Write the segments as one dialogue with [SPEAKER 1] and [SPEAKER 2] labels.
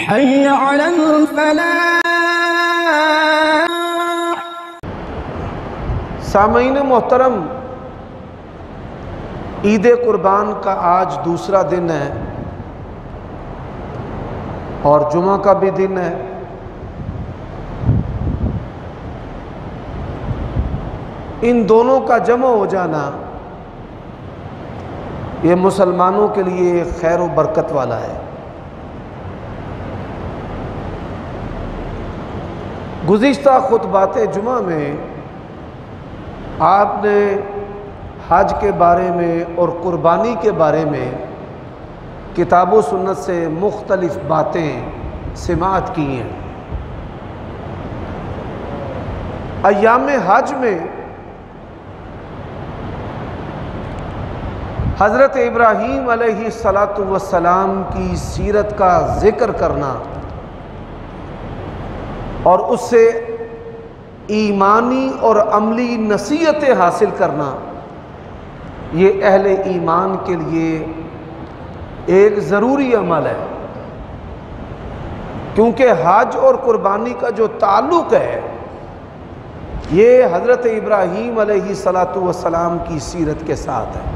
[SPEAKER 1] हय्य अलल फलाह।
[SPEAKER 2] सामईन मोहतरम, ईद कुर्बान का आज दूसरा दिन है और जुमा का भी दिन है। इन दोनों का जमा हो जाना ये मुसलमानों के लिए खैर व बरकत वाला है। गुज़िश्ता खुतबात जुमा में आपने हज के बारे में और कुर्बानी के बारे में किताब व सुन्नत से मुख्तलिफ बातें सिमात की हैं। अय्याम हज में हज़रत इब्राहीम अलैहिस्सलातु वस्सलाम की सीरत का ज़िक्र करना और उससे ईमानी और अमली नसीहतें हासिल करना, ये अहले ईमान के लिए एक ज़रूरी अमल है। क्योंकि हज और कुर्बानी का जो ताल्लुक़ है ये हज़रत इब्राहीम अलैहिस्सलातु वस्सलाम की सीरत के साथ है।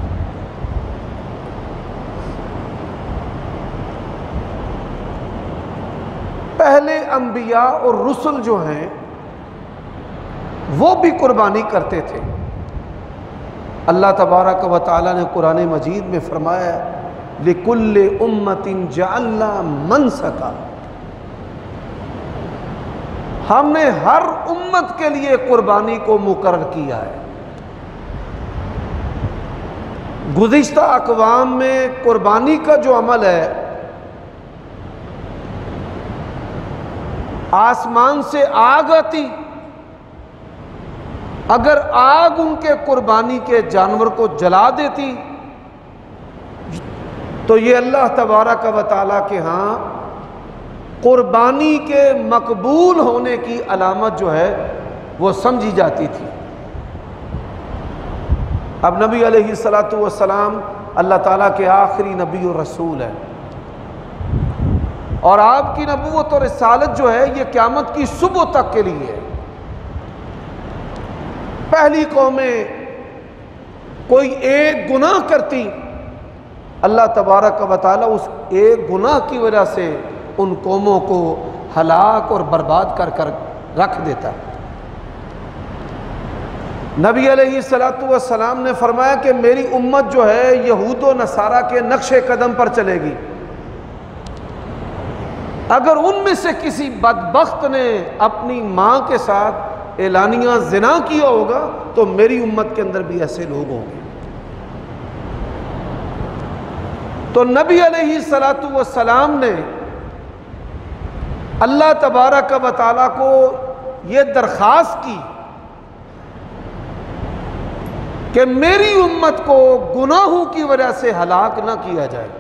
[SPEAKER 2] पहले अंबिया और रुसुल जो हैं वो भी कुर्बानी करते थे। अल्लाह तबारक व तआला ने कुरान मजीद में फरमाया, लिकुल्लि उम्मतिन जअलना मनसका, हमने हर उम्मत के लिए कुर्बानी को मुकर्रर किया है। गुज़िश्ता अक़वाम में कुर्बानी का जो अमल है, आसमान से आग आती, अगर आग उनके कुर्बानी के जानवर को जला देती तो ये अल्लाह तबारक व तआला के यहाँ कुर्बानी के मकबूल होने की अलामत जो है वो समझी जाती थी। अब नबी अलैहिस्सलातु वस्सलाम अल्लाह ताला के आखिरी नबी और रसूल है और आपकी नबूवत और रिसालत जो है ये क़यामत की सुबह तक के लिए है। पहली कौमें कोई एक गुनाह करती, अल्लाह तबारक व तआला उस एक गुनाह की वजह से उन कौमों को हलाक और बर्बाद कर कर रख देता। नबी अलैहिस्सलातु वस्सलाम ने फरमाया कि मेरी उम्मत जो है यहूद व नसारा के नक्शे कदम पर चलेगी। अगर उनमें से किसी बदबख्त ने अपनी माँ के साथ एलानिया ज़िना किया होगा तो मेरी उम्मत के अंदर भी ऐसे लोग होंगे। तो नबी अलैहिस्सलातु वस्सलाम ने अल्लाह तबारक व तआला को ये दरख्वास्त की कि मेरी उम्मत को गुनाहों की वजह से हलाक ना किया जाए,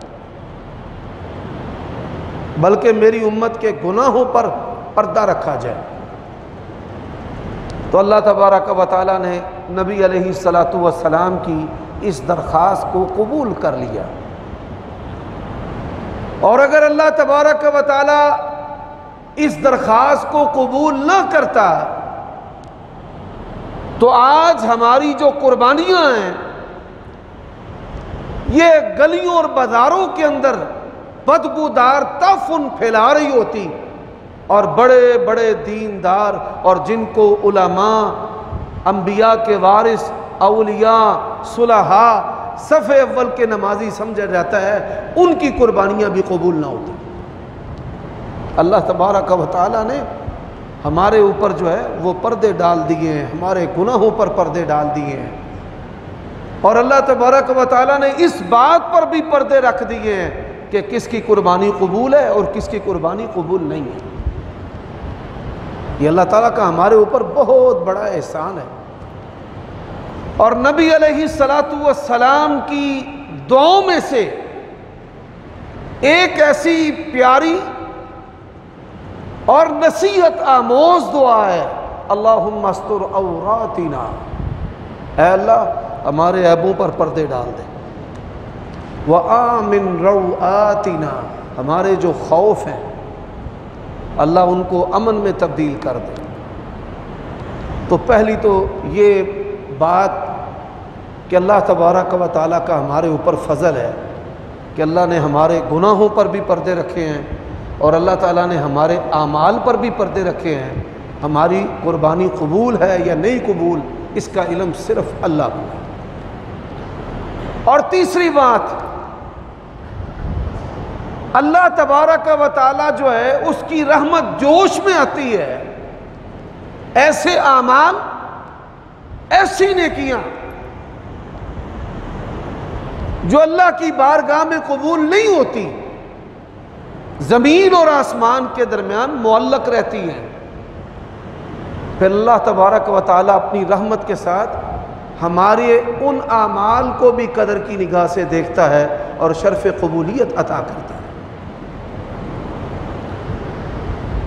[SPEAKER 2] बल्कि मेरी उम्मत के गुनाहों पर पर्दा रखा जाए। तो अल्लाह तबारक व तआला ने नबी अलैहिस्सलातु वस्सलाम की इस दरख्वास्त को कबूल कर लिया। और अगर अल्लाह तबारक व तआला इस दरख्वास्त को कबूल ना करता तो आज हमारी जो कुर्बानियाँ हैं ये गलियों और बाज़ारों के अंदर बदबूदार ताफुन फैला रही होती और बड़े बड़े दीनदार और जिनको उलमा, अंबिया के वारिस, औलिया, सुलहा, सफ़े अव्वल के नमाजी समझा जाता है, उनकी कुर्बानियाँ भी कबूल ना होती। अल्लाह तबारक व तआला ने हमारे ऊपर जो है वो पर्दे डाल दिए हैं, हमारे गुनाहों पर पर्दे डाल दिए हैं। और अल्लाह तबारक व तआला ने इस बात पर भी पर्दे रख दिए हैं कि किसकी कुर्बानी कबूल है और किसकी कुर्बानी कबूल नहीं है। ये अल्लाह ताला का हमारे ऊपर बहुत बड़ा एहसान है। और नबी अलैहिस्सलातु वस्सलाम की दुआओं में से एक ऐसी प्यारी और नसीहत आमोज दुआ है, अल्लाहुम्मा अस्तुर औरातिना, ऐ अल्लाह हमारे ऐबों पर पर्दे डाल दे। व आमिन रौआतिना, हमारे जो खौफ हैं अल्लाह उनको अमन में तब्दील कर दे। तो पहली तो ये बात कि अल्लाह तबारक व तआला का हमारे ऊपर फ़ज़ल है कि अल्लाह ने हमारे गुनाहों पर भी पर्दे रखे हैं और अल्लाह ताला ने हमारे आमाल पर भी पर्दे रखे हैं। हमारी कुर्बानी कबूल है या नहीं कबूल, इसका इल्म सिर्फ अल्लाह को है। और तीसरी बात, अल्लाह तबारक व तआला जो है उसकी रहमत जोश में आती है। ऐसे आमाल, ऐसी नेकियां जो अल्लाह की बारगाह में कबूल नहीं होती, ज़मीन और आसमान के दरमियान मुअल्लक रहती हैं। फिर अल्लाह तबारक व तआला अपनी रहमत के साथ हमारे उन आमाल को भी कदर की निगाह से देखता है और शर्फ कबूलियत अता करता है।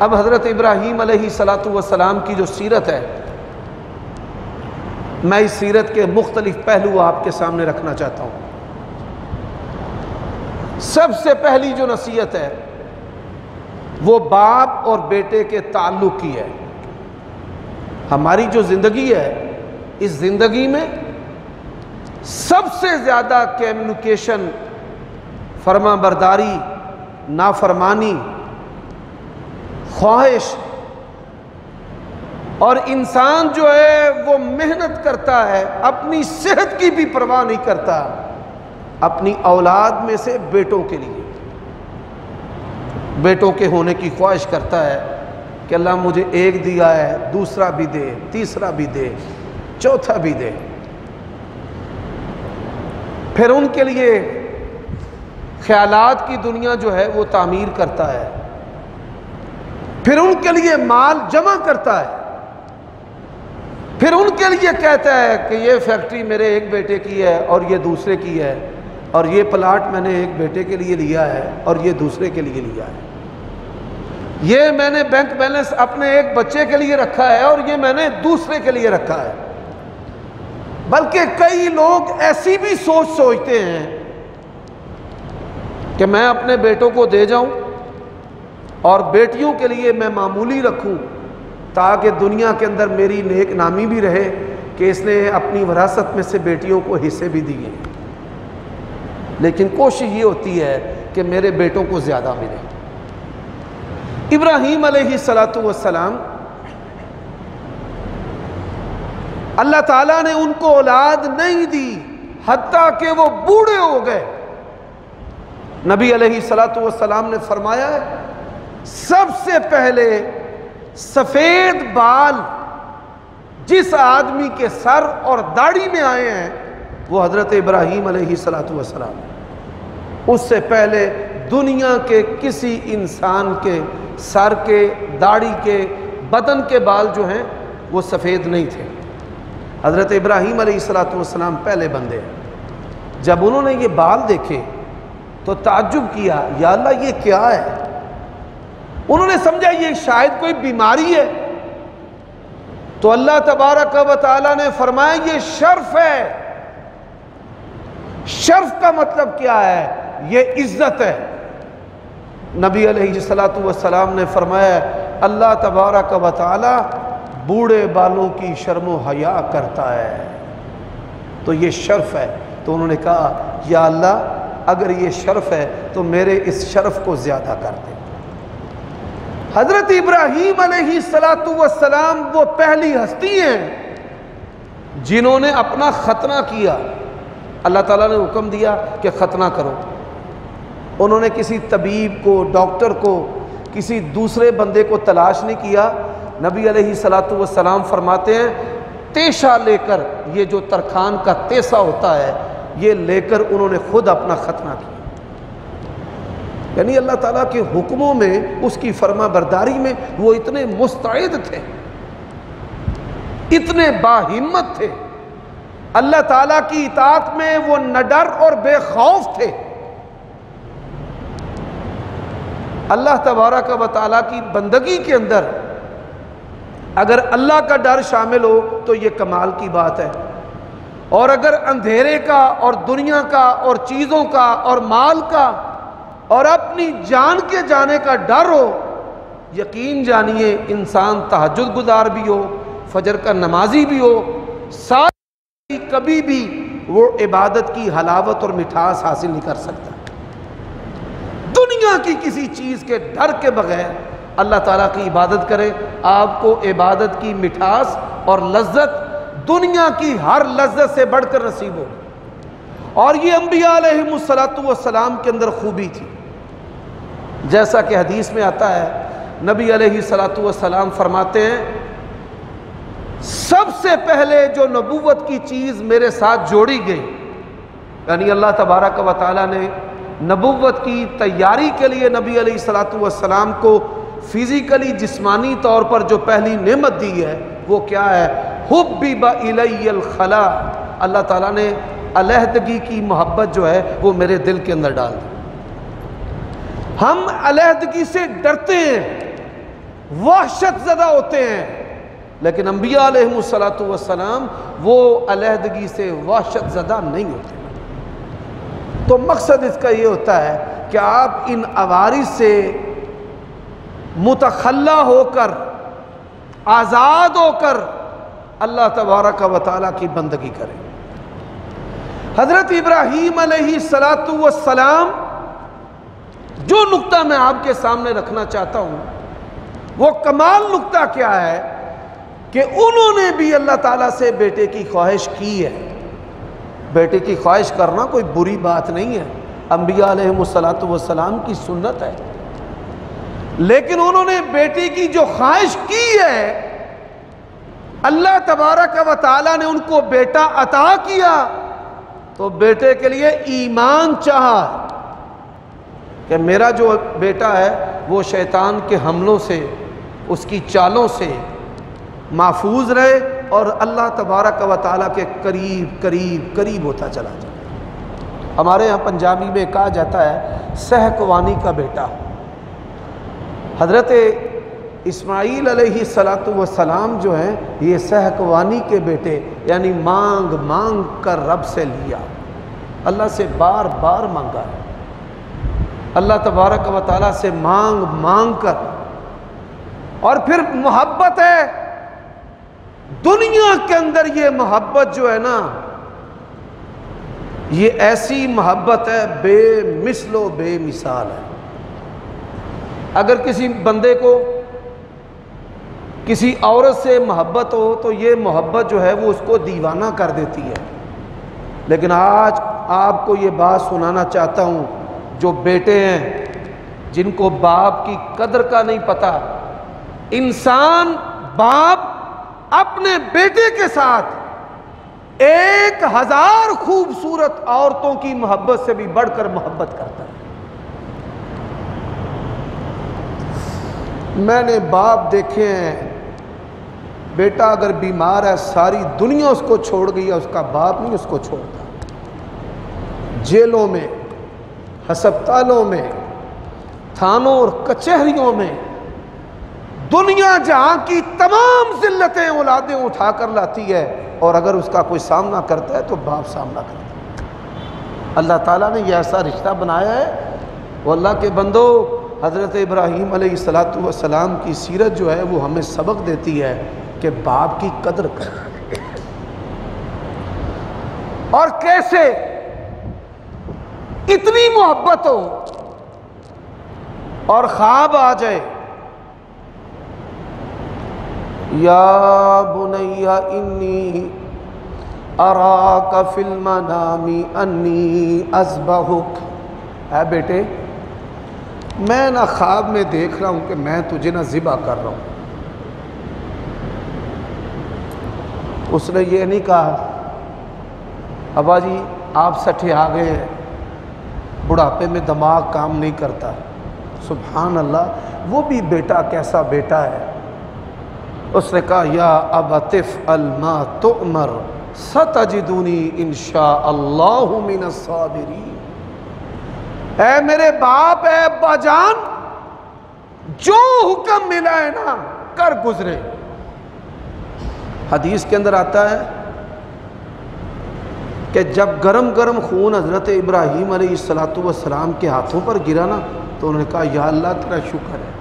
[SPEAKER 2] अब हज़रत इब्राहीम अलैहिस्सलातु वस्सलाम की जो सीरत है, मैं इस सीरत के मुख्तलिफ पहलू आपके सामने रखना चाहता हूँ। सबसे पहली जो नसीहत है वो बाप और बेटे के ताल्लुक़ की है। हमारी जो ज़िंदगी है, इस ज़िंदगी में सबसे ज़्यादा कम्युनिकेशन, फरमाबरदारी, नाफरमानी, ख्वाहिश, और इंसान जो है वो मेहनत करता है, अपनी सेहत की भी परवाह नहीं करता, अपनी औलाद में से बेटों के लिए, बेटों के होने की ख्वाहिश करता है कि अल्लाह मुझे एक दिया है, दूसरा भी दे, तीसरा भी दे, चौथा भी दे। फिर उनके लिए ख्यालात की दुनिया जो है वो तामीर करता है, फिर उनके लिए माल जमा करता है, फिर उनके लिए कहता है कि ये फैक्ट्री मेरे एक बेटे की है और ये दूसरे की है, और ये प्लाट मैंने एक बेटे के लिए लिया है और ये दूसरे के लिए लिया है, ये मैंने बैंक बैलेंस अपने एक बच्चे के लिए रखा है और ये मैंने दूसरे के लिए रखा है। बल्कि कई लोग ऐसी भी सोचते हैं कि मैं अपने बेटों को दे जाऊं और बेटियों के लिए मैं मामूली रखूं ताकि दुनिया के अंदर मेरी नेक नामी भी रहे कि इसने अपनी विरासत में से बेटियों को हिस्से भी दिए। लेकिन कोशिश ये होती है कि मेरे बेटों को ज़्यादा मिले। इब्राहीम अलैहिस्सलातु वस्सलाम, अल्लाह ताला ने उनको औलाद नहीं दी हत्ता कि वो बूढ़े हो गए। नबी अलैहिस्सलातु वस्सलाम ने फरमाया है, सबसे पहले सफ़ेद बाल जिस आदमी के सर और दाढ़ी में आए हैं वो हज़रत इब्राहीम अलैहिस्सलातु वस्सलाम। उससे पहले दुनिया के किसी इंसान के सर के, दाढ़ी के, बदन के बाल जो हैं वो सफ़ेद नहीं थे। हज़रत इब्राहीम अलैहिस्सलातु वस्सलाम पहले बंदे हैं। जब उन्होंने ये बाल देखे तो ताज्जुब किया, या अल्लाह ये क्या है। उन्होंने समझा ये शायद कोई बीमारी है। तो अल्लाह तबारक व तआला ने फरमाया ये शर्फ है। शर्फ का मतलब क्या है? ये इज्जत है। नबी अलैहिस्सलातु वस्सलाम ने फरमाया अल्लाह तबारक व तआला बूढ़े बालों की शर्मो हया करता है, तो ये शर्फ है। तो उन्होंने कहा या अल्लाह अगर ये शर्फ है तो मेरे इस शर्फ को ज़्यादा कर दे। हज़रत इब्राहीम अलैहिस्सलातु वस्सलाम वो पहली हस्ती हैं जिन्होंने अपना खतना किया। अल्लाह ताला ने हुक्म दिया कि खतना करो। उन्होंने किसी तबीब को, डॉक्टर को, किसी दूसरे बंदे को तलाश नहीं किया। नबी अलैहिस्सलातु वस्सलाम फरमाते हैं तेशा लेकर, ये जो तरखान का तेसा होता है, ये लेकर उन्होंने खुद अपना खतना किया। यानी अल्लाह ताला के हुक्मों में, उसकी फर्मा बरदारी में वो इतने मुस्तैद थे, इतने बाहिम्मत थे। अल्लाह ताला की इताअत में वो नडर और बेखौफ थे। अल्लाह तबारक व तआला की बंदगी के अंदर अगर अल्लाह का डर शामिल हो तो ये कमाल की बात है। और अगर अंधेरे का और दुनिया का और चीज़ों का और माल का और अपनी जान के जाने का डर हो यकीन जानिए इंसान तहज्जुद गुजार भी हो, फजर का नमाजी भी हो, सारी कभी भी वो इबादत की हलावत और मिठास हासिल नहीं कर सकता। दुनिया की किसी चीज़ के डर के बगैर अल्लाह ताला की इबादत करें, आपको इबादत की मिठास और लज्जत दुनिया की हर लज्जत से बढ़कर नसीब हो। और ये अंबिया अलैहिमुस्सलातु वस्सलाम के अंदर खूबी थी, जैसा कि हदीस में आता है, नबी अलैहिस्सलातु वस्सलाम फरमाते हैं, सबसे पहले जो नबूवत की चीज़ मेरे साथ जोड़ी गई, यानी अल्लाह तबारक व तआला ने नबूवत की तैयारी के लिए नबी अलैहिस्सलातु वस्सलाम को फिज़िकली जिस्मानी तौर पर जो पहली नेमत दी है वो क्या है? हुब्बिबा इलैयल खला, अल्लाह ताला ने अलहदगी की मोहब्बत जो है वो मेरे दिल के अंदर डाल दी। हम अलहदगी से डरते हैं, वहशत ज़दा होते हैं, लेकिन अंबिया अलैहिमुस्सलातु वस्सलाम वो अलहदगी से वहशत ज़दा नहीं होते। तो मकसद इसका ये होता है कि आप इन अवारिस से मुतखल्ला होकर, आज़ाद होकर अल्लाह तबारक व तआला की बंदगी करें। हज़रत इब्राहीम अलैहिस्सलातु वस्सलाम, जो नुक्ता मैं आपके सामने रखना चाहता हूँ वो कमाल नुक्ता क्या है कि उन्होंने भी अल्लाह ताला से बेटे की ख्वाहिश की है। बेटे की ख्वाहिश करना कोई बुरी बात नहीं है, अंबिया अलैहिमुस्सलातु वस्सलाम की सुन्नत है, लेकिन उन्होंने बेटे की जो ख्वाहिश की है, अल्लाह तबारक व तआला ने उनको बेटा अता किया, तो बेटे के लिए ईमान चाहा कि मेरा जो बेटा है वो शैतान के हमलों से, उसकी चालों से महफूज रहे और अल्लाह तबारक व तआला के करीब करीब करीब होता चला जाए। हमारे यहाँ पंजाबी में कहा जाता है सहकवानी का बेटा। हज़रत इस्माईल अलैहिस्सलातु वस्सलाम जो हैं ये सहकवानी के बेटे, यानी मांग मांग कर रब से लिया, अल्लाह से बार बार मांगा है, अल्लाह तबारक व तआला से मांग मांग कर। और फिर मोहब्बत है दुनिया के अंदर, ये मोहब्बत जो है ना, ये ऐसी मोहब्बत है बेमिसलो बेमिसाल है। अगर किसी बंदे को किसी औरत से मोहब्बत हो तो ये मोहब्बत जो है वो उसको दीवाना कर देती है। लेकिन आज आपको ये बात सुनाना चाहता हूँ, जो बेटे हैं जिनको बाप की कदर का नहीं पता, इंसान बाप अपने बेटे के साथ 1000 खूबसूरत औरतों की मोहब्बत से भी बढ़कर मोहब्बत करता है। मैंने बाप देखे हैं, बेटा अगर बीमार है सारी दुनिया उसको छोड़ गई है, उसका बाप नहीं उसको छोड़ता। जेलों में, हस्पतालों में, थानों और कचहरियों में दुनिया जहां की तमाम जिल्लतें औलादें उठाकर लाती है, और अगर उसका कोई सामना करता है तो बाप सामना करता है। अल्लाह ताला ने यह ऐसा रिश्ता बनाया है। वो अल्लाह के बंदो, हज़रत इब्राहीम अलैहिस्सलातु वस्सलाम की सीरत जो है वो हमें सबक देती है कि बाप की कदर कर, और कैसे इतनी मोहब्बत हो और ख्वाब आ जाए, या बुनैया इन्नी अराका फिल मनामी अन्नी अज़बहुक, है बेटे मैं ना ख्वाब में देख रहा हूँ कि मैं तुझे ना ज़िबा कर रहा हूँ। उसने ये नहीं कहा अब्बा जी आप सठे आ गए हैं, बुढ़ापे में दिमाग काम नहीं करता। सुभान अल्लाह, वो भी बेटा कैसा बेटा है। उसने कहा या अबतिफ अलमा तुअमर सतजिदुनी इंशाअल्लाहु मिनस साबिरीन, ऐ मेरे बाप, ऐ अब्बा जान, जो हुक्म मिला है ना कर गुजरे। हदीस के अंदर आता है कि जब गरम गरम खून हज़रत इब्राहीम अलैहिस्सलातु वस्सलाम के हाथों पर गिरा ना, तो उन्होंने कहा या अल्लाह तेरा शुक्र है,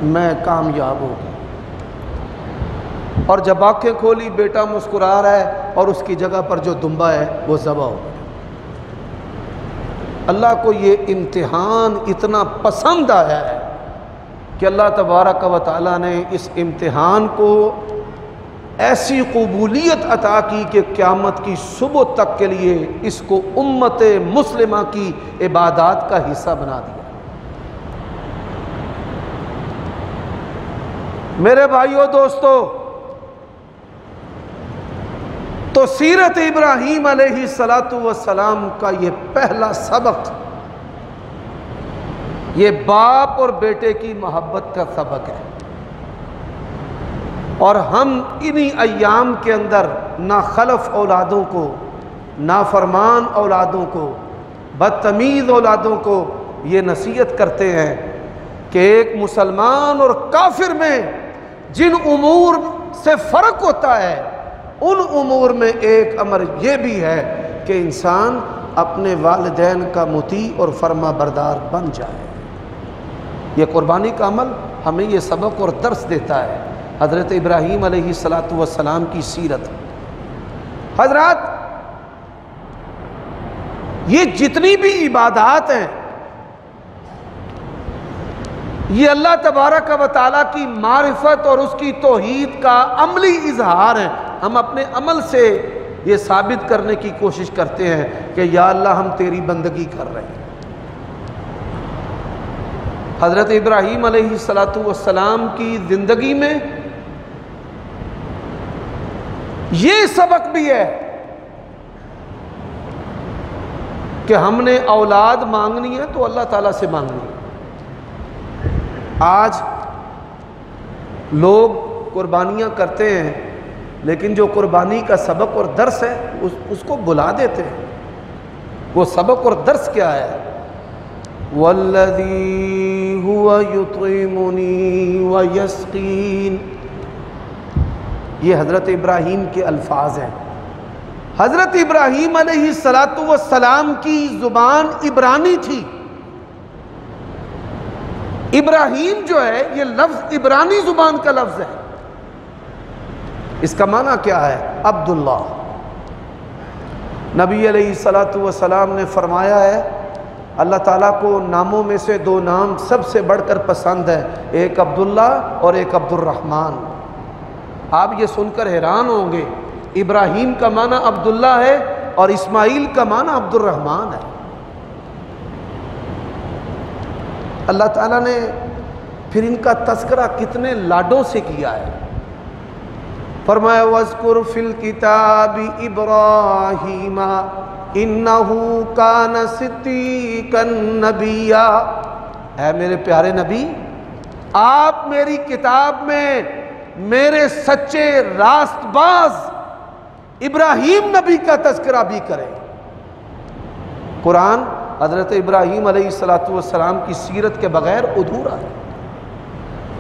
[SPEAKER 2] मैं कामयाब हो गई। और जब आंखें खोली बेटा मुस्कुरा रहा है और उसकी जगह पर जो दुम्बा है वो ज़बह हो गया। अल्लाह को ये इम्तिहान इतना पसंद आया है कि अल्लाह तबारक व तआला ने इस इम्तिहान को ऐसी कबूलियत अता की कि क़यामत की सुबह तक के लिए इसको उम्मत मुस्लिमा की इबादत का हिस्सा बना दिया। मेरे भाइयों दोस्तों, तो सीरत इब्राहीम अलैहिस्सलातु वस्सलाम का ये पहला सबक, ये बाप और बेटे की मोहब्बत का सबक है। और हम इन्हीं अय्याम के अंदर ना खलफ औलादों को, ना फरमान औलादों को, बदतमीज़ औलादों को ये नसीहत करते हैं कि एक मुसलमान और काफिर में जिन उमूर से फ़र्क होता है उन उमूर में एक अमर ये भी है कि इंसान अपने वालिदैन का मुती और फरमा बरदार बन जाए। ये कुर्बानी का अमल हमें ये सबक और दर्स देता है। हज़रत इब्राहीम अलैहिस्सलातु वस्सलाम की सीरत। हज़रात, ये जितनी भी इबादत हैं ये अल्लाह तबारक व तआला की मारिफत और उसकी तौहीद का अमली इजहार है। हम अपने अमल से ये साबित करने की कोशिश करते हैं कि या अल्लाह हम तेरी बंदगी कर रहे हैं। हज़रत इब्राहीम अलैहिस्सलातु वस्सलाम की ज़िंदगी में ये सबक भी है कि हमने औलाद मांगनी है तो अल्लाह ताला से मांगनी है। आज लोग कुर्बानियाँ करते हैं लेकिन जो कुर्बानी का सबक और दर्स है उसको भुला देते हैं। वो सबक और दर्स क्या है? वल्लज़ी हुवा युतइमुनी व यस्कीन, ये हज़रत इब्राहीम के अल्फाज हैं। हज़रत इब्राहीम अलैहिस्सलातु वस्सलाम की ज़ुबान इब्रानी थी। इब्राहीम जो है ये लफ्ज़ इब्रानी ज़ुबान का लफ्ज़ है। इसका माना क्या है? अब्दुल्ला। नबी अलैहिस्सलातु वस्सलाम ने फरमाया है अल्लाह ताला को नामों में से दो नाम सबसे बढ़कर पसंद है, एक अब्दुल्ला और एक अब्दुर्रहमान। आप ये सुनकर हैरान होंगे, इब्राहीम का माना अब्दुल्ला है और इस्माइल का माना अब्दुर्रहमान है। अल्लाह ताला ने फिर इनका तस्करा कितने लाडों से किया है। फरमाया वज़कुर फिल किताबि इब्राहीमा इन्नहु कान सिद्दीक़न नबिय्या। है मेरे प्यारे नबी, आप मेरी किताब में मेरे सच्चे रास्तबाज इब्राहीम नबी का तस्करा भी करें। कुरान हज़रत इब्राहीम अलैहिस्सलातु वस्सलाम की सीरत के बग़ैर अधूरा है।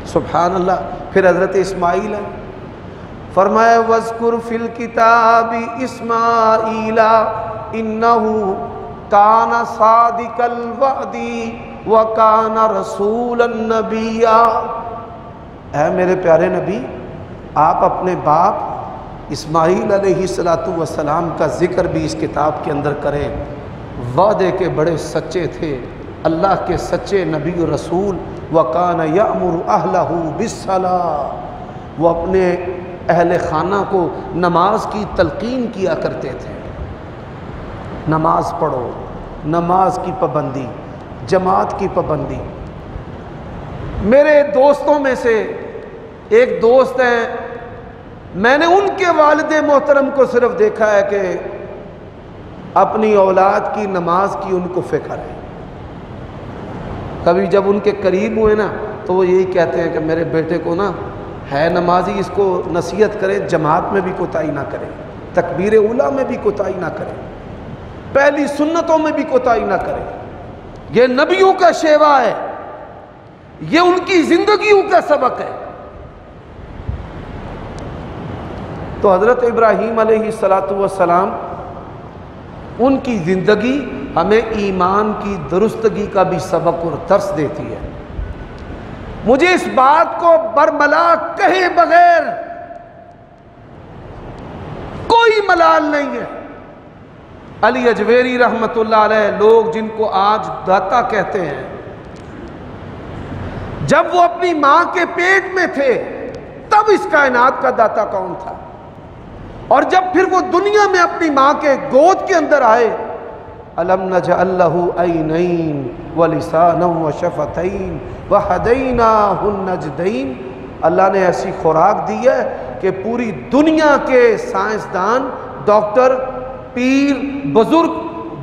[SPEAKER 2] सुभान अल्लाह। फिर हज़रत इस्माइल है, फरमाया वज़कुर फिल किताबि इस्माईला इन्नहु काना सादिकल वअदी व काना रसूलन नबिय्या। है मेरे प्यारे नबी, आप अपने बाप इस्माईल अलैहिस्सलातु वस्सलाम का ज़िक्र भी इस किताब के अंदर करें। वादे के बड़े सच्चे थे, अल्लाह के सच्चे नबी और रसूल। व काना यअमुरु अहलहु बिस्सलाह, वो अपने अहले खाना को नमाज की तलकीन किया करते थे। नमाज पढ़ो, नमाज की पाबंदी, जमात की पाबंदी। मेरे दोस्तों में से एक दोस्त हैं, मैंने उनके वालिद मोहतरम को सिर्फ देखा है कि अपनी औलाद की नमाज की उनको फ़िक्र है। कभी जब उनके करीब हुए ना तो वो यही कहते हैं कि मेरे बेटे को ना है नमाजी, इसको नसीहत करें, जमात में भी कोताही ना करें, तकबीर उला में भी कोताही ना करें, पहली सुन्नतों में भी कोताही ना करें। ये नबियों का शेवा है, ये उनकी जिंदगियों का सबक है। तो हज़रत इब्राहीम अलैहिस्सलातु वस्सलाम, उनकी ज़िंदगी हमें ईमान की दुरुस्तगी का भी सबक और दर्स देती है। मुझे इस बात को बरमला कहे बगैर कोई मलाल नहीं है। अली अजवेरी रहमतुल्लाह अलैह, लोग जिनको आज दाता कहते हैं, जब वो अपनी मां के पेट में थे तब इस कायनात का दाता कौन था, और जब फिर वो दुनिया में अपनी मां के गोद के अंदर आए, अलम नजअल लहू ऐनैन व लिसानन व शफतैन व हदैनाहु नजदैन, अल्लाह ने ऐसी खुराक दी है कि पूरी दुनिया के साइंसदान, डॉक्टर, पीर, बुजुर्ग,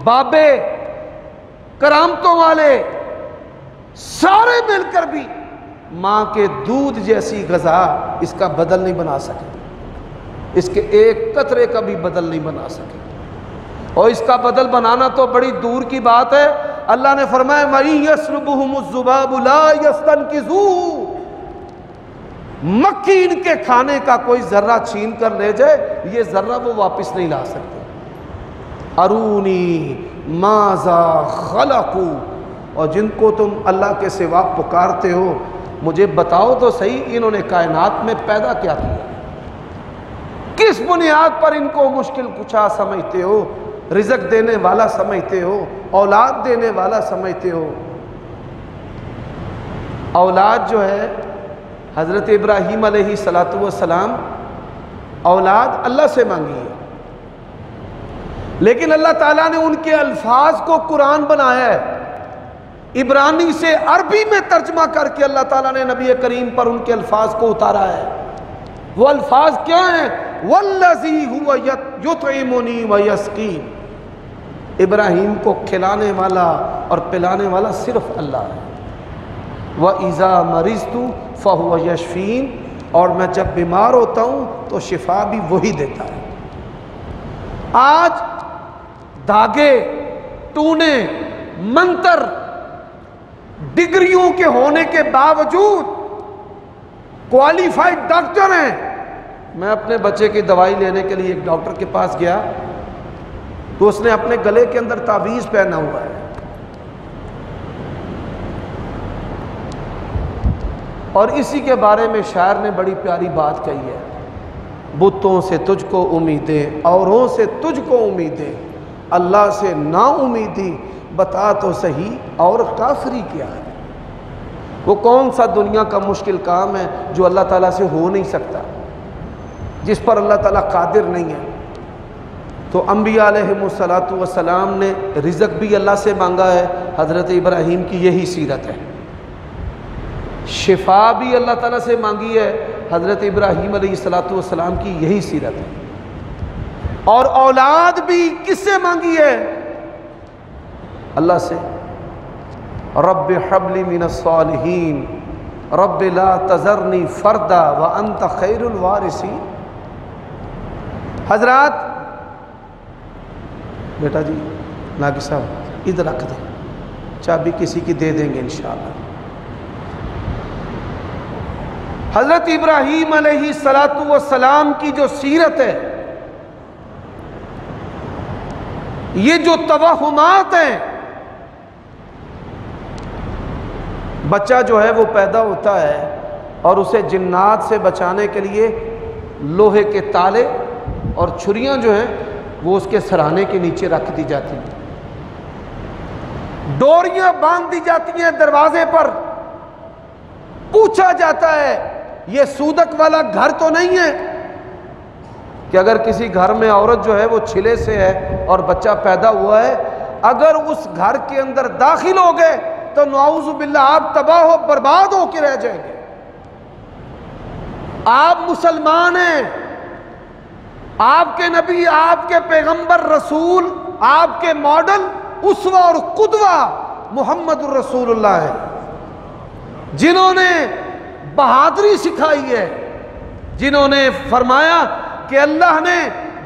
[SPEAKER 2] बाबे, करामतों वाले सारे मिलकर भी माँ के दूध जैसी गज़ा इसका बदल नहीं बना सके, इसके एक कतरे का भी बदल नहीं बना सके। और इसका बदल बनाना तो बड़ी दूर की बात है। अल्लाह ने फरमाया वही यस्लुबुहुमुज़्ज़ुबाबु ला यस्तनकिज़ूहु, मक्खी इनके खाने का कोई जर्रा छीन कर ले जाए, ये जर्रा वो वापस नहीं ला सकते। अरूनी माज़ा खलकू, और जिनको तुम अल्लाह के सिवा पुकारते हो, मुझे बताओ तो सही इन्होंने कायनात में पैदा क्या किया, किस बुनियाद पर इनको मुश्किल कुशा समझते हो, रिज़्क़ देने वाला समझते हो, औलाद देने वाला समझते हो। औलाद जो है, हज़रत इब्राहीम अलैहिस्सलातु वस्सलाम औलाद अल्लाह से मांगी है, लेकिन अल्लाह ताला ने उनके अल्फाज को कुरान बनाया है। इब्रानी से अरबी में तर्जमा करके अल्लाह ताला ने नबी करीम पर उनके अल्फाज को उतारा है। वो अल्फाज क्या हैं? वल्लज़ी हुवा युतइमुनी व यस्कीन, इब्राहीम को खिलाने वाला और पिलाने वाला सिर्फ अल्लाह है। व इज़ा मरिज़तु फ़हुवा यशफ़ीन, और मैं जब बीमार होता हूँ तो शिफा भी वही देता है। आज धागे, टूने, मंत्र, डिग्रियों के होने के बावजूद क्वालिफाइड डॉक्टर हैं। मैं अपने बच्चे की दवाई लेने के लिए एक डॉक्टर के पास गया तो उसने अपने गले के अंदर तावीज़ पहना हुआ है, और इसी के बारे में शायर ने बड़ी प्यारी बात कही है, बुतों से तुझको उम्मीदें, औरों से तुझको उम्मीदें, अल्लाह से ना उम्मीदी, बता तो सही और काफरी क्या है। वो कौन सा दुनिया का मुश्किल काम है जो अल्लाह ताला से हो नहीं सकता, जिस पर अल्लाह ताला कादिर नहीं है। तो अंबिया अलैहिमुस्सलातु वस्सलाम ने रिज़्क़ भी अल्लाह से मांगा है, हज़रत इब्राहीम की यही सीरत है। शिफा भी अल्लाह ताला से मांगी है, हज़रत इब्राहीम अलैहिस्सलातु वस्सलाम की यही सीरत है। और औलाद भी किससे मांगी है? अल्लाह से। रब्बि हबली मिनस सालिहीन, रब्बि ला तज़रनी फ़र्दा व अंत खैरुल वारिसीन। हजरात, बेटा जी, नागी साहब इधर रख दें, चाबी किसी की दे देंगे इंशाअल्लाह। हज़रत इब्राहीम अलैहिस्सलातु वस्सलाम की जो सीरत है, ये जो तवहुमात हैं, बच्चा जो है वो पैदा होता है और उसे जिन्नात से बचाने के लिए लोहे के ताले और छुरियां जो हैं वो उसके सराहने के नीचे रख दी जाती हैं, डोरियां बांध दी जाती हैं दरवाजे पर। पूछा जाता है ये सूदक वाला घर तो नहीं है कि अगर किसी घर में औरत जो है वो छिले से है और बच्चा पैदा हुआ है, अगर उस घर के अंदर दाखिल हो गए तो नऊज़ु बिल्लाह आप तबाह हो बर्बाद होकर रह जाएंगे। आप मुसलमान हैं, आपके नबी, आपके पैगंबर, रसूल, आपके मॉडल, उसवा और कुदवा मुहम्मदुर रसूलुल्लाह है, जिन्होंने बहादुरी सिखाई है, जिन्होंने फरमाया कि अल्लाह ने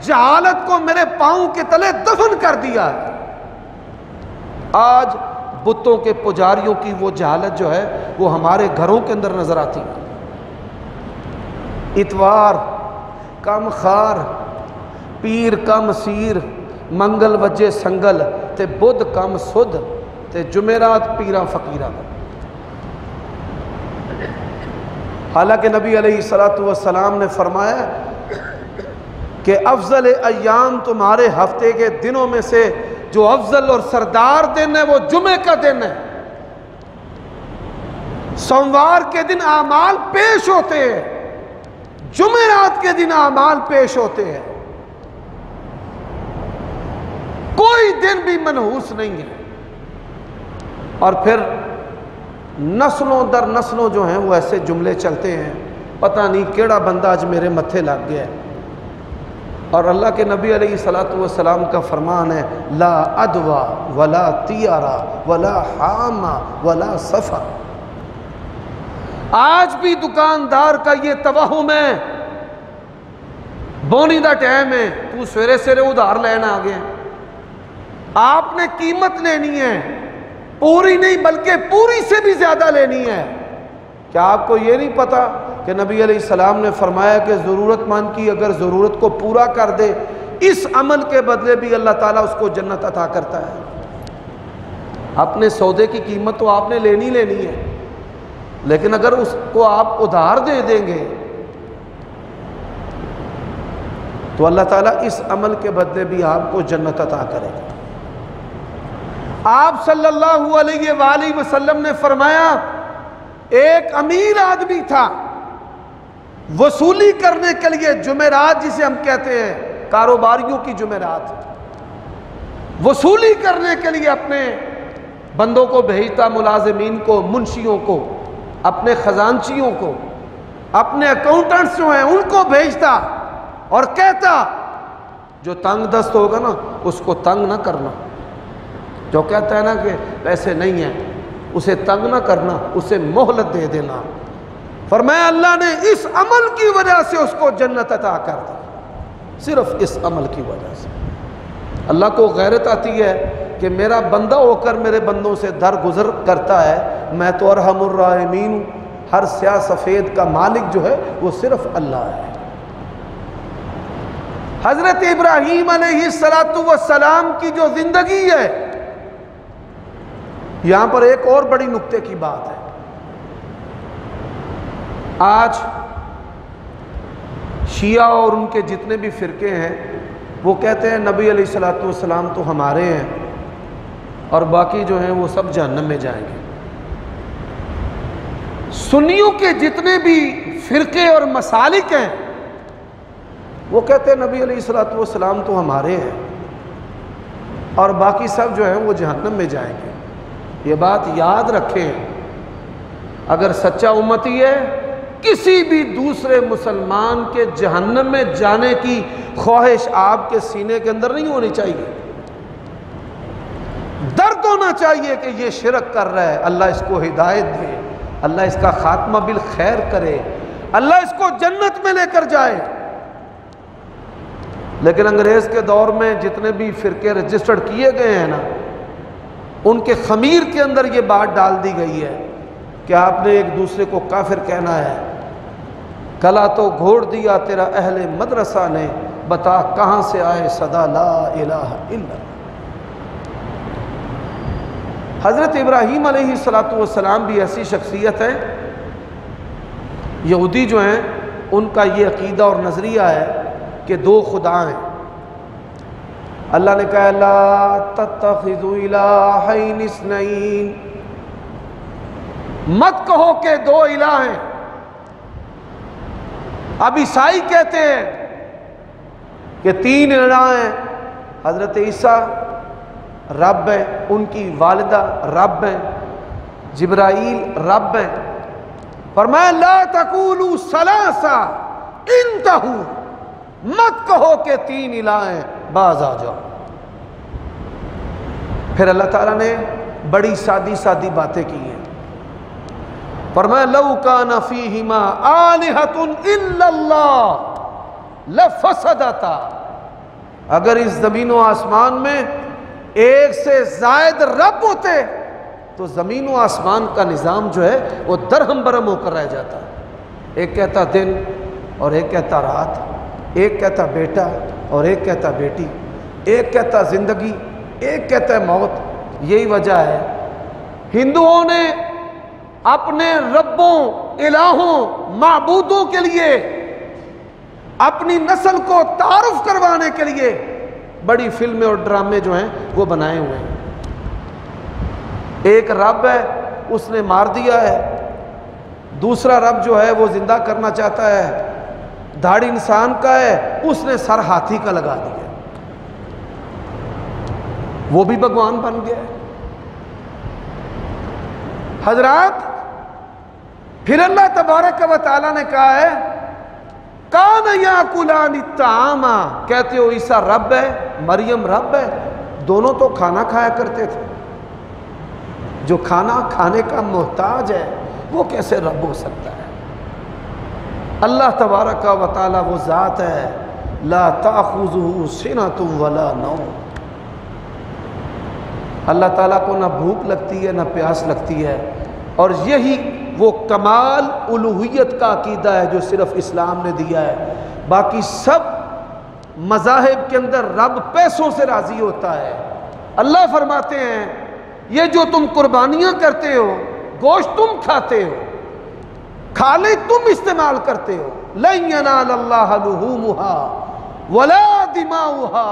[SPEAKER 2] जहालत को मेरे पांव के तले दफन कर दिया। आज बुतों के पुजारियों की वो जहालत जो है वो हमारे घरों के अंदर नजर आती है। इतवार कम खार, पीर कम सीर, मंगल वजे संगल, ते बुध कम सुध, ते जुमेरात पीरा फकीरा। हालांकि नबी अलैहिस्सलातु वस्सलाम ने फरमाया कि अफजल अय्याम तुम्हारे हफ्ते के दिनों में से जो अफजल और सरदार दिन है वो जुमे का दिन है। सोमवार के दिन आमाल पेश होते हैं, जुमेरात के दिन आमाल पेश होते हैं, कोई दिन भी मनहूस नहीं है। और फिर नस्लों दर नस्लों जो हैं वो ऐसे जुमले चलते हैं, पता नहीं केड़ा बंदा आज मेरे मत्थे लग गया है। और अल्लाह के नबी अलैहिस्सलातु वस्सलाम का फरमान है, ला अदवा वला तियारा वला हामा वला सफ़ा। आज भी दुकानदार का ये तवहुम है, बोनी दा टाइम है, तू सवेरे सवेरे उधार लेना आ गया। आपने कीमत लेनी है, पूरी नहीं बल्कि पूरी से भी ज्यादा लेनी है। क्या आपको ये नहीं पता कि नबी अलैहिस्सलाम ने फरमाया कि ज़रूरतमंद की अगर ज़रूरत को पूरा कर दे, इस अमल के बदले भी अल्लाह ताला उसको जन्नत अता करता है। अपने सौदे की कीमत तो आपने लेनी है, लेकिन अगर उसको आप उधार दे देंगे तो अल्लाह ताला इस अमल के बदले भी आपको जन्नत अता करेगा। आप सल्लल्लाहु अलैहि वसल्लम ने फरमाया, एक अमीर आदमी था, वसूली करने के लिए जुमेरात जिसे हम कहते हैं कारोबारियों की जुमेरात, वसूली करने के लिए अपने बंदों को भेजता, मुलाजिमीन को, मुंशियों को, अपने खजांचियों को, अपने अकाउंटेंट्स जो हैं उनको भेजता और कहता जो तंग दस्त होगा ना उसको तंग ना करना। जो कहता है ना कि पैसे नहीं हैं उसे तंग ना करना, उसे मोहलत दे देना। फरमाया अल्लाह ने इस अमल की वजह से उसको जन्नत अता कर दी, सिर्फ इस अमल की वजह से। अल्लाह को गैरत आती है कि मेरा बंदा होकर मेरे बंदों से दर गुजर करता है, मैं तो अरहमुर राहिमीन हूँ। हर स्याह सफ़ेद का मालिक जो है वो सिर्फ अल्लाह है। हजरत इब्राहीम अलैहिस्सलातु वस्सलाम की जो जिंदगी है, यहां पर एक और बड़ी नुक्ते की बात है। आज शिया और उनके जितने भी फिरके हैं वो कहते हैं नबी अलैहिस्सलातु वस्सलाम तो हमारे हैं और बाकी जो हैं वो सब जहन्नम में जाएंगे। सुन्नियों के जितने भी फिरके और मसालिक हैं वो कहते हैं नबी अलैहिस्सलातु वस्सलाम तो हमारे हैं और बाकी सब जो है वो जहन्नम में जाएंगे। ये बात याद रखें, अगर सच्चा उम्मती है किसी भी दूसरे मुसलमान के जहन्नम में जाने की ख्वाहिश आपके सीने के अंदर नहीं होनी चाहिए। दर्द होना चाहिए कि ये शिरक कर रहा है, अल्लाह इसको हिदायत दे, अल्लाह इसका खात्मा बिल खैर करे, अल्लाह इसको जन्नत में लेकर जाए। लेकिन अंग्रेज के दौर में जितने भी फिरके रजिस्टर्ड किए गए हैं ना, उनके खमीर के अंदर ये बात डाल दी गई है कि आपने एक दूसरे को काफिर कहना है। कला तो घोड़ दिया तेरा अहले मदरसा ने, बता कहां से आए सदा ला इलाहा इल्लल्लाह। हजरत इब्राहीम अलैहिस्सलातु वस्सलाम भी ऐसी शख्सियत है। यहूदी जो हैं उनका ये अकीदा और नज़रिया है कि दो खुदा हैं। अल्लाह ने कहा ला तत्तखिज़ू इलाहैन इस्नैन, मत कहो कि दो इलाह हैं। अब ईसाई कहते हैं कि तीन इलाह हैं, हजरत ईसा रब है, उनकी वालिदा रब है, जिब्राईल रब है। फरमाया ला तकूलू सलासा इंतहू, मत कहो कि तीन इलाह हैं, बाज आ जाओ। फिर अल्लाह ताला ने बड़ी सादी सादी बातें की हैं। फरमाया लौ काना फीहिमा आलिहतुन इल्लल्लाह लफसदता, अगर इस ज़मीन व आसमान में एक से जायद रब होते तो ज़मीन व आसमान का निज़ाम जो है वो दरहम बरहम होकर रह जाता। एक कहता दिन और एक कहता रात, एक कहता बेटा और एक कहता बेटी, एक कहता ज़िंदगी, एक कहता है मौत। यही वजह है हिंदुओं ने अपने रब्बों, इलाहों, माबूदों के लिए, अपनी नस्ल को तारुफ करवाने के लिए बड़ी फिल्में और ड्रामे जो हैं वो बनाए हुए हैं। एक रब है, उसने मार दिया है, दूसरा रब जो है वो जिंदा करना चाहता है, दाढ़ी इंसान का है, उसने सर हाथी का लगा दिया, वो भी भगवान बन गया। हजरात, फिर अल्लाह तबारक व तआला ने कहा है कान याकुलानि तामा, कहते हो ईसा रब है, मरियम रब है, दोनों तो खाना खाया करते थे। जो खाना खाने का मोहताज है वो कैसे रब हो सकता है? अल्लाह तबारक व तआला वो ज़ात है ला ताखुज़ुहु सिनतुम वला नौम। अल्लाह ताला को ना भूख लगती है ना प्यास लगती है। और यही वो कमाल उलूहियत का अकीदा है जो सिर्फ इस्लाम ने दिया है। बाकी सब मज़ाहिब के अंदर रब पैसों से राज़ी होता है। अल्लाह फरमाते हैं ये जो तुम कुर्बानियाँ करते हो, गोश्त तुम खाते हो, खाले तुम इस्तेमाल करते हो, लन यनालल्लाह लुहूमुहा वला दिमाउहा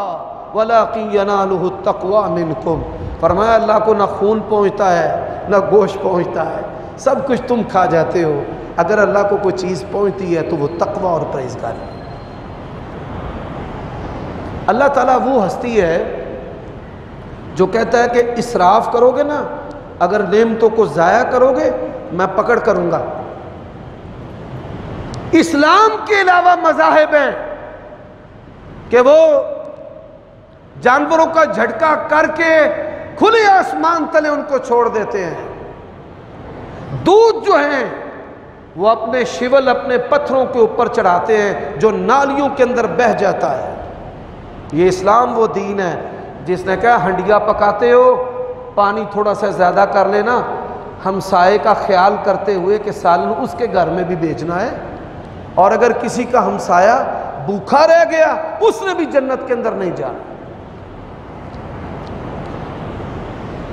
[SPEAKER 2] वलाकिन यनालुहु तक़वा मिनकुम। फरमाया अल्लाह को ना खून पहुँचता है ना गोश्त पहुँचता है, सब कुछ तुम खा जाते हो। अगर अल्लाह को कोई चीज़ पहुँचती है तो वो तक़वा और परहेज़गारी। अल्लाह ताला वो हस्ती है जो कहता है कि इसराफ करोगे ना, अगर नेमतों को ज़ाया करोगे मैं पकड़ करूँगा। इस्लाम के अलावा मज़ाहिब हैं कि वो जानवरों का झटका करके खुले आसमान तले उनको छोड़ देते हैं। दूध जो है वो अपने शिवल, अपने पत्थरों के ऊपर चढ़ाते हैं जो नालियों के अंदर बह जाता है। ये इस्लाम वो दीन है जिसने कहा हंडिया पकाते हो, पानी थोड़ा सा ज़्यादा कर लेना, हमसाये का ख्याल करते हुए कि सालन उसके घर में भी बेचना है। और अगर किसी का हमसाया भूखा रह गया उसने भी जन्नत के अंदर नहीं जाना।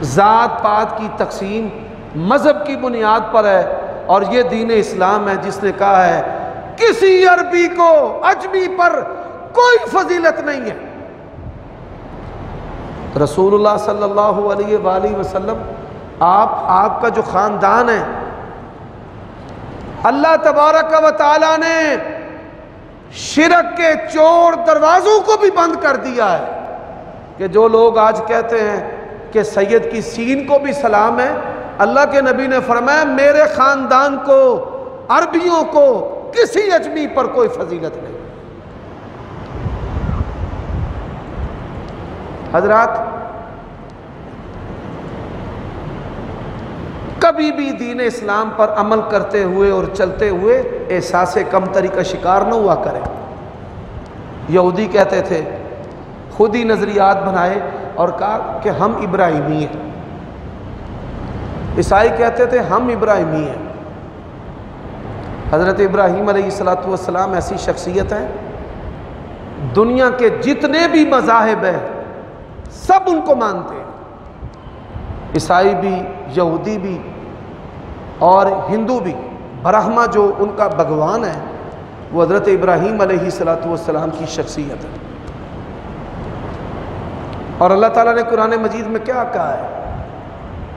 [SPEAKER 2] ज़ात पात की तकसीम मज़हब की बुनियाद पर है और ये दीन इस्लाम है जिसने कहा है किसी अरबी को अजमी पर कोई फजीलत नहीं है। रसूलुल्लाह सल्लल्लाहु अलैहि वसल्लम आपका जो ख़ानदान है, अल्लाह तबारक व तआला ने शिरक के चोर दरवाज़ों को भी बंद कर दिया है कि जो लोग आज कहते हैं कि सैयद की सीन को भी सलाम है, अल्लाह के नबी ने फरमाया मेरे ख़ानदान को, अरबियों को किसी अजमी पर कोई फजीलत नहीं। हजरात, कभी भी दीन इस्लाम पर अमल करते हुए और चलते हुए एहसास कमतरी का शिकार न हुआ करें। यहूदी कहते थे, खुद ही नज़रियात बनाए और कहा कि हम इब्राहिमी हैं। ईसाई कहते थे हम इब्राहिमी हैं। हज़रत इब्राहीम अलैहिस्सलातु वस्सलाम ऐसी शख्सियत है, दुनिया के जितने भी मज़ाहिब हैं सब उनको मानते हैं। ईसाई भी, यहूदी भी और हिंदू भी। ब्रह्मा जो उनका भगवान है वो हज़रत इब्राहीम अलैहिस्सलातु वस्सलाम की शख्सियत है। और अल्लाह ताला ने कुरान मजीद में क्या कहा है,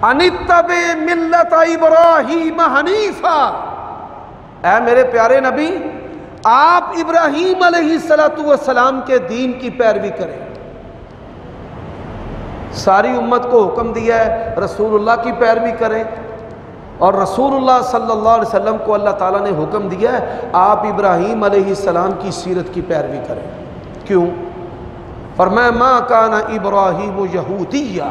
[SPEAKER 2] अनित्तबे मिल्लत इब्राहीम हनीफा। ऐ मेरे प्यारे नबी, आप इब्राहीम अलैहिस्सलातु वस्सलाम के दीन की पैरवी करें। सारी उम्मत को हुक्म दिया है रसूलुल्लाह की पैरवी करें और रसूलुल्लाह सल्लल्लाहु अलैहि वसल्लम को अल्लाह ताला ने हुक्म दिया है आप इब्राहीम अलैहिस्सलाम की सीरत की पैरवी करें। क्यों? फरमाया मा काना इब्राहीम यहूदिया।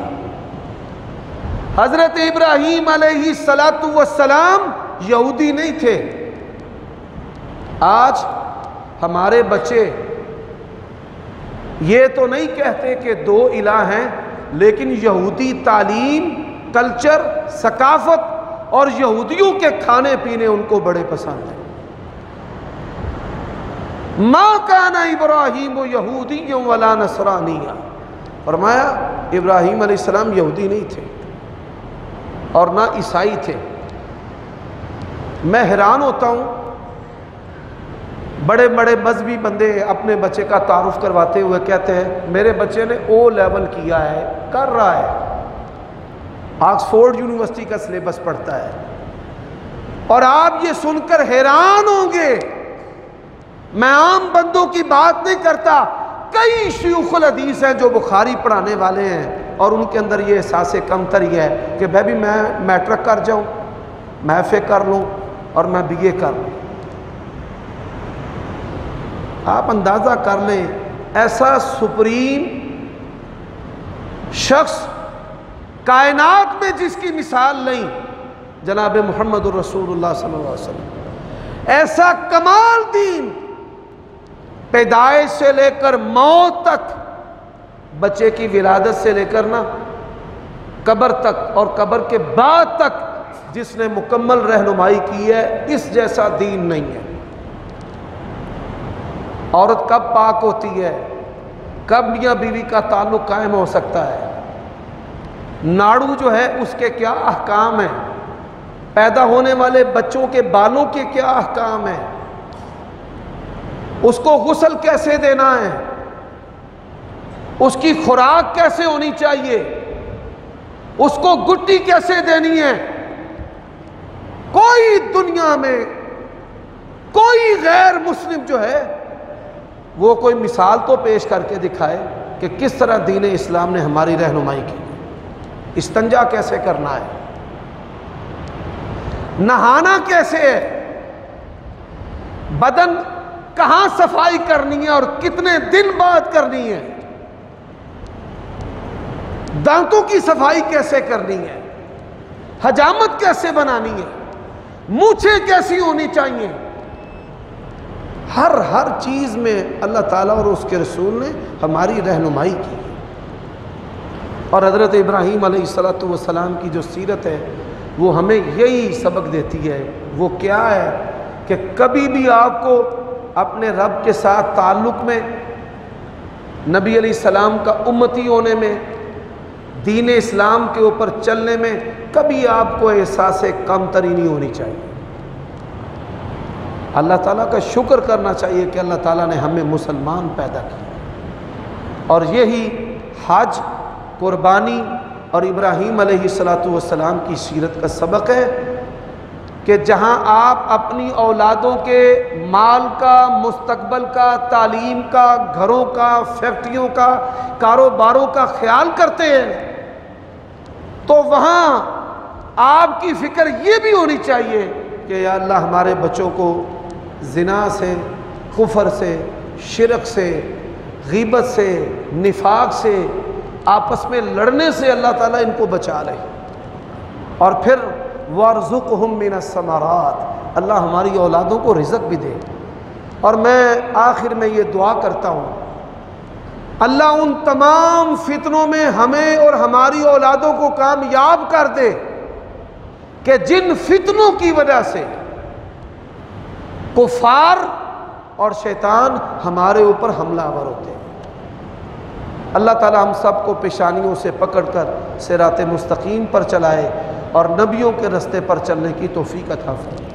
[SPEAKER 2] हज़रत इब्राहीम अलैहिस्सलातु वस्सलाम यहूदी नहीं थे। आज हमारे बच्चे ये तो नहीं कहते कि दो इलाह हैं, लेकिन यहूदी तालीम, कल्चर, सकाफत और यहूदियों के खाने पीने उनको बड़े पसंद हैं। मा काना इब्राहीम यहूदिय्यन वला नसरानिया। फरमाया इब्राहीम अलैहिस्सलाम यहूदी नहीं थे और ना ईसाई थे। मैं हैरान होता हूँ, बड़े बड़े मजहबी बंदे अपने बच्चे का तारुफ करवाते हुए कहते हैं मेरे बच्चे ने ओ लेवल किया है, कर रहा है, ऑक्सफोर्ड यूनिवर्सिटी का सिलेबस पढ़ता है। और आप ये सुनकर हैरान होंगे, मैं आम बंदों की बात नहीं करता, कई शयूखुल हदीस हैं जो बुखारी पढ़ाने वाले हैं और उनके अंदर ये एहसास कमतरी है कि भाई भी मैं मैट्रिक कर जाऊं, मैं एफए कर लूं और मैं बीए कर लूं। आप अंदाज़ा कर लें, ऐसा सुप्रीम शख्स कायनात में जिसकी मिसाल नहीं, जनाब मोहम्मद रसूलुल्लाह सल्लल्लाहु अलैहि वसल्लम, ऐसा कमाल दीन, पैदाइश से लेकर मौत तक, बच्चे की विलादत से लेकर ना कब्र तक और कब्र के बाद तक जिसने मुकम्मल रहनुमाई की है, इस जैसा दीन नहीं है। औरत कब पाक होती है, कब मियाँ बीवी का ताल्लुक कायम हो सकता है, नाड़ू जो है उसके क्या अहकाम है, पैदा होने वाले बच्चों के बालों के क्या अहकाम है, उसको गुस्ल कैसे देना है, उसकी खुराक कैसे होनी चाहिए, उसको गुट्टी कैसे देनी है। कोई दुनिया में कोई गैर मुस्लिम जो है वो कोई मिसाल तो पेश करके दिखाए कि किस तरह दीन इस्लाम ने हमारी रहनुमाई की। इस्तंजा कैसे करना है, नहाना कैसे है, बदन कहां सफाई करनी है और कितने दिन बाद करनी है, दांतों की सफाई कैसे करनी है, हजामत कैसे बनानी है, मूछें कैसी होनी चाहिए। हर चीज में अल्लाह ताला और उसके रसूल ने हमारी रहनुमाई की। और हज़रत इब्राहीम अलैहिस्सलातु वस्सलाम की जो सीरत है वो हमें यही सबक देती है। वो क्या है कि कभी भी आपको अपने रब के साथ ताल्लुक़ में, नबी अलैहिस्सलाम का उम्मती होने में, दीन इस्लाम के ऊपर चलने में कभी आपको एहसास कमतरी नहीं होनी चाहिए। अल्लाह ताला का शुक्र करना चाहिए कि अल्लाह ताला ने हमें मुसलमान पैदा किया। और यही हज, कुर्बानी और इब्राहीम अलैहिस्सलातु वस्सलाम की सीरत का सबक है कि जहाँ आप अपनी औलादों के माल का, मुस्तकबल का, तालीम का, घरों का, फैक्ट्रियों का, कारोबारों का ख्याल करते हैं तो वहाँ आपकी फ़िक्र ये भी होनी चाहिए कि या अल्लाह हमारे बच्चों को ज़िना से, कुफ़र से, शिरक से, गीबत से, निफाक से, आपस में लड़ने से अल्लाह ताला इनको बचा ले। और फिर वर्ज़ुक़हुम मिनस्समरात, अल्लाह हमारी औलादों को रिज़्क़ भी दे। और मैं आखिर में ये दुआ करता हूँ, अल्लाह उन तमाम फितनों में हमें और हमारी औलादों को कामयाब कर दे कि जिन फितनों की वजह से कुफार और शैतान हमारे ऊपर हमलावर होते हैं। अल्लाह ताला हम सब को पेशानियों से पकड़कर सिराते मुस्तकीम पर चलाए और नबियों के रास्ते पर चलने की तौफीक अता फरमाए।